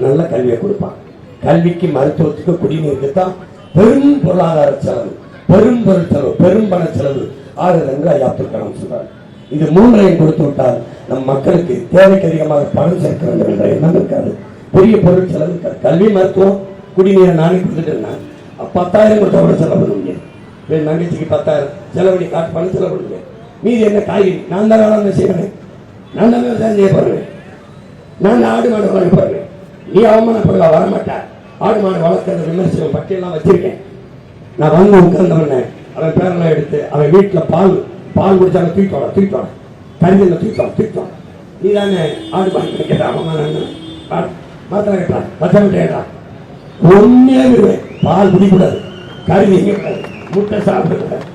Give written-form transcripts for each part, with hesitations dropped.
நல்ல கல்வியை கொடுப்பான். கல்விக்கு, மருத்துவத்துக்கு, குடிநீருக்கு தான் பெரும் பொருளாதார செலவு, பெரும் பொருள் செலவு, பெரும் பண செலவு ஆகுது என்று ஐயா அப்துல் கலாம் சொல்றாரு. இது மூன்றையும் கொடுத்து விட்டால் நம் மக்களுக்கு தேவைக்கு அதிகமாக பணம் சேர்க்க வேண்டும் என்ற எண்ணம் இருக்காது. பெரிய பொருள் செலவு இருக்காது. கல்வி, மருத்துவம், குடிநீரை நானே கொடுத்துட்டேன்னா 10,000 கொடுத்தா கூட செலவு பண்ண முடியாது. நகைச்சுக்கு 10,000 செலவழி காட்டு பணம் செலவு பண்ண முடியாது. மீதி என்ன காய்கறி நான் தான் வேளாண்மை செய்வேன், நான் தான் விவசாயம் செய்ய போறேன், நான் ஆடு மாடு வளர்க்க போறேன். நீ அவமானப்படுவா, வரமாட்டேன். ஆடு மாடு வளர்க்கறது விமர்சனம் பட்டியெல்லாம் வச்சிருக்கேன். நான் வந்து உட்கார்ந்தவன அவன் பேரெல்லாம் எடுத்து அவன் வீட்டில் பால் குடிச்சாங்க, தூக்கிட்டு கருதியில் தூக்கிட்டு நீ தானே ஆடு மாடு கேட்டா அவமானம் மாத்திர கேட்டா பச்சை கேட்டா ஒன்னே விடுவேன். பால் குடிக்கூடாது, கருதி கேட்காது, முட்டை சாப்பிடக்கூடாது.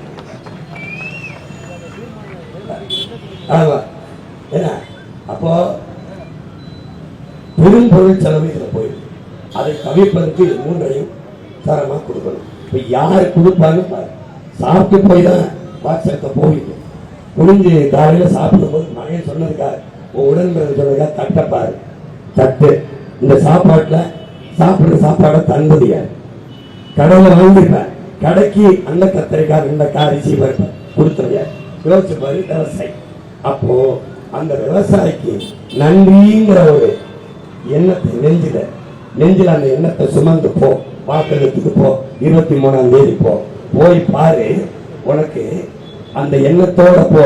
ஏன்னா அப்போ பெரும் பொருள் செலவு இதுல போயிடும். அதை தவிர்ப்பதற்கு இது மூன்றையும் தரமா கொடுக்கணும். இப்ப யாரு கொடுப்பான்னு பாரு. சாப்பிட்டு போய் தான் வாட்ஸ்அப்ல போயிடும். முடிஞ்சு காலையில சாப்பிடும் போது மகன் சொன்னதுக்காக உடன்பிறகு சொன்னதுக்காக தட்டப்பாரு. தட்டு இந்த சாப்பாட்டுல சாப்பிடுற சாப்பாடை தந்தது யாரு? கடையில வாங்கிருப்பேன். கடைக்கு அந்த கத்திரிக்காய் இந்த காரிசி பருப்பேன் கொடுத்துருங்க. யோசிச்சு பாரு விவசாயி. அப்போ அந்த விவசாயிக்கு நன்றிங்கிற ஒரு எண்ணத்தை நெஞ்சில அந்த எண்ணத்தை சுமந்து போ. வாக்கெடுத்துக்கு போ, 23ஆம் தேதி போய் பாரு. உனக்கு அந்த எண்ணத்தோட போ.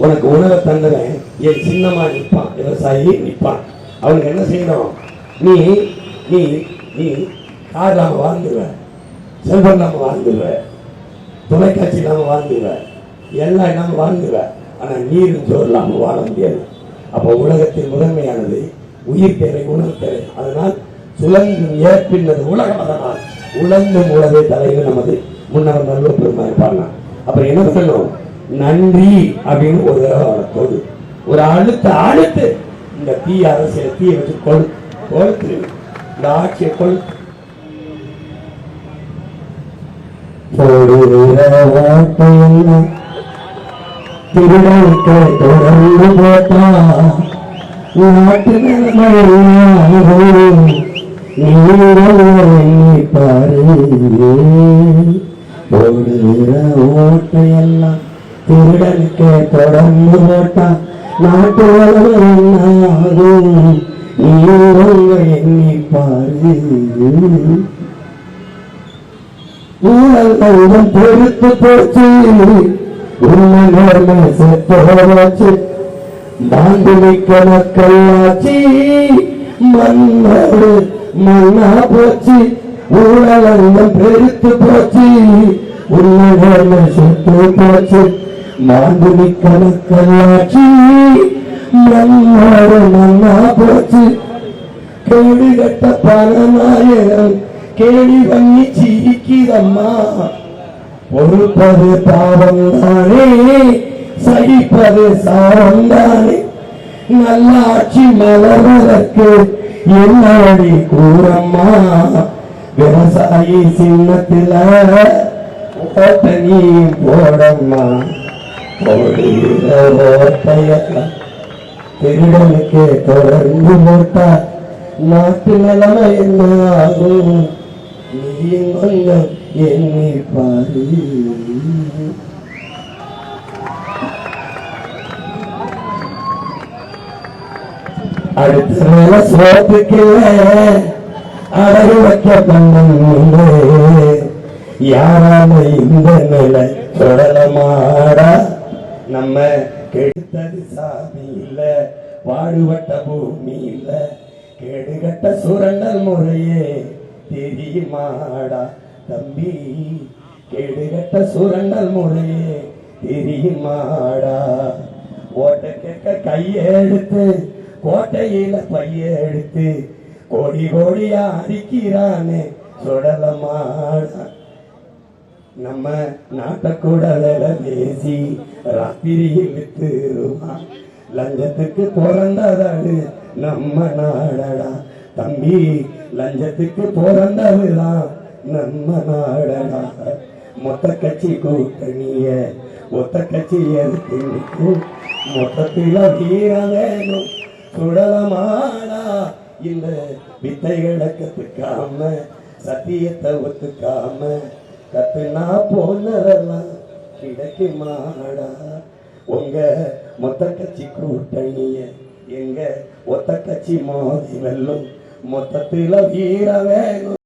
உனக்கு உணவை தந்தவன் என் சின்னமா நிற்பான், விவசாயி நிற்பான். அவனுக்கு என்ன செய்யணும்? நீ நீ நீ கார் இல்லாம வாழ்ந்துருவ, செல்வம் இல்லாம வாழ்ந்துருவ, தொலைக்காட்சி இல்லாம வாழ்ந்துருவ, எல்லாம் இல்லாம வாழ்ந்துருவ. ஆனா நீரும் சோறு இல்லாம வாழ முடியாது. அப்போ உலகத்தின் முதன்மையானது உயிர் தேவை, உணவு தேவை. அதனால் சுழங்கும் ஏற்பின்னது உலகம். அதனால் உலங்கும் உலகை தலைவர் நமது முன்னவர் நல்ல பெருமாள் பாடலாம். அப்புறம் என்ன சொல்லணும்? நன்றி அப்படின்னு ஒரு தோடு ஒரு அழுத்து இந்த தீ அரசியல் தீயை வச்சு கொளுத்து இந்த ஆட்சியை கொளுத்து. திருடனுக்கு தொடர்ந்து போட்டா நாட்டு பாரு. ஓட்டையெல்லாம் திருடனுக்கு தொடர்ந்து போட்டா நாட்டு எண்ணி பாரு. ஊழல் பொறுத்து போச்சு, உண்மை செத்து மாண்புமிக்க மக்களாட்சி மண்ணோடு மண்ணா போச்சு. ஊழலம் பெருத்து போச்சு, உண்மை செத்து போச்சு. மாண்புமிக்க மக்களாட்சி மண்ணோடு மண்ணா போச்சு. கேடு கட்ட பணநாயகம் கேடி பண்ணி சிரிக்கிறம்மா. பொறுப்பது பாவம் தானே, சகிப்பது சாரம் தானே. நல்ல ஆட்சி மலர்வதற்கு என்ன வழி கூறம்மா. விவசாயி சின்னத்தில ஓட்ட நீ போடம்மா. ஓட்டையெல்லாம் திருடனுக்கு தொடர்ந்து போட்டா நாட்டு நிலைமை என்ன ஆகும்? நீயும் கொஞ்சம் எண்ணி பாரு. அடுத்த வேலை சோப்புக்கு அழகு வைக்க பண்ண யாராம இந்த நிலை தொடலமாடா. நம்ம கெடுத்தது சாமி இல்ல, பாடுபட்ட பூமி இல்ல, கேடுகட்ட சுரண்டல் முறையே தெரியுமாடா தம்பி. கேடுகட்ட சுரண்டல் முறையே தெரியுமாடா. ஓட்ட கேட்க கையெடுத்து கோட்டையில பையெடுத்து கோடி கோடியா அடிக்கிறானே சுடலமாடா. நம்ம நாட்டை கூட வேலை பேசி ராத்திரியில் வித்துருவான். லஞ்சத்துக்கு பிறந்ததாடு நம்ம நாடடா தம்பி. லஞ்சத்துக்கு பிறந்ததுதான் நம்ம நாடடா. மொத்த கட்சி கூட்டணிய ஒத்த கட்சி எதுக்கு நிற்கும்? மொத்தத்தில வீர வேணும் சுடலமாடா. இந்த வித்தைகளை கத்துக்காம சத்தியத்தை ஒத்துக்காம கத்துனா போனதெல்லாம் கிடைக்குமாடா. உங்க மொத்த கட்சி கூட்டணிய எங்க ஒத்த கட்சி மோதி வெல்லும் மொத்தத்தில வீர வேணும்.